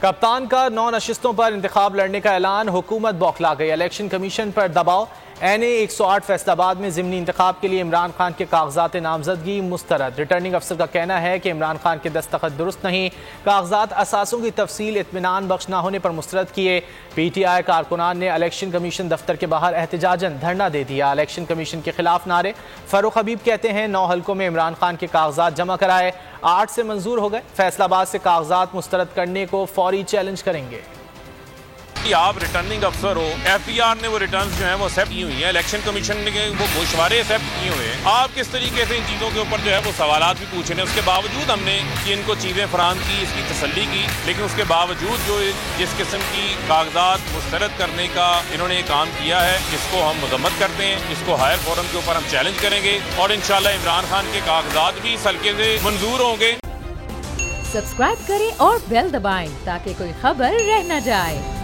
कप्तान का 9 नशिस्तों पर इंतखाब लड़ने का ऐलान, हुकूमत बौखला गई। इलेक्शन कमीशन पर दबाव। NA 108 फैसलाबाद में ज़िमनी इंतखाब के लिए इमरान खान के कागजात नामजदगी मुस्तरद। रिटर्निंग अफसर का कहना है कि इमरान खान के दस्तखत दुरुस्त नहीं, कागजात असासों की तफसील इत्मीनान बख्श ना होने पर मुस्तरद किए। PTI कारकुनान ने इलेक्शन कमीशन दफ्तर के बाहर एहतजाजन धरना दे दिया। इलेक्शन कमीशन के खिलाफ नारे। फारूक हबीब कहते हैं 9 हल्कों में इमरान खान के कागजात जमा कराए, 8 से मंजूर हो गए। फैसलाबाद से कागजात मुस्तरद करने को फौरी चैलेंज करेंगे। आप रिटर्निंग अफसर हो, FPR ने वो रिटर्न्स जो हैं वो एक्सेप्ट की हुई हैं, इलेक्शन कमीशन ने वो गोशवारे एक्सेप्ट किए हुए हैं। आप किस तरीके से इन चीज़ों के ऊपर जो है वो सवालात भी पूछे हैं, उसके बावजूद हमने कि इनको चीज़ें फराहम की, इसकी तसल्ली की, लेकिन उसके बावजूद जो जिस किस्म की कागजात मुस्तरद करने का इन्होंने काम किया है, इसको हम मजम्मत करते हैं। इसको हायर फोरम के ऊपर हम चैलेंज करेंगे और इंशाल्लाह इमरान खान के कागजात भी इस हल्के से मंजूर होंगे। सब्सक्राइब करें और बेल दबाएं ताकि कोई खबर रह न जाए।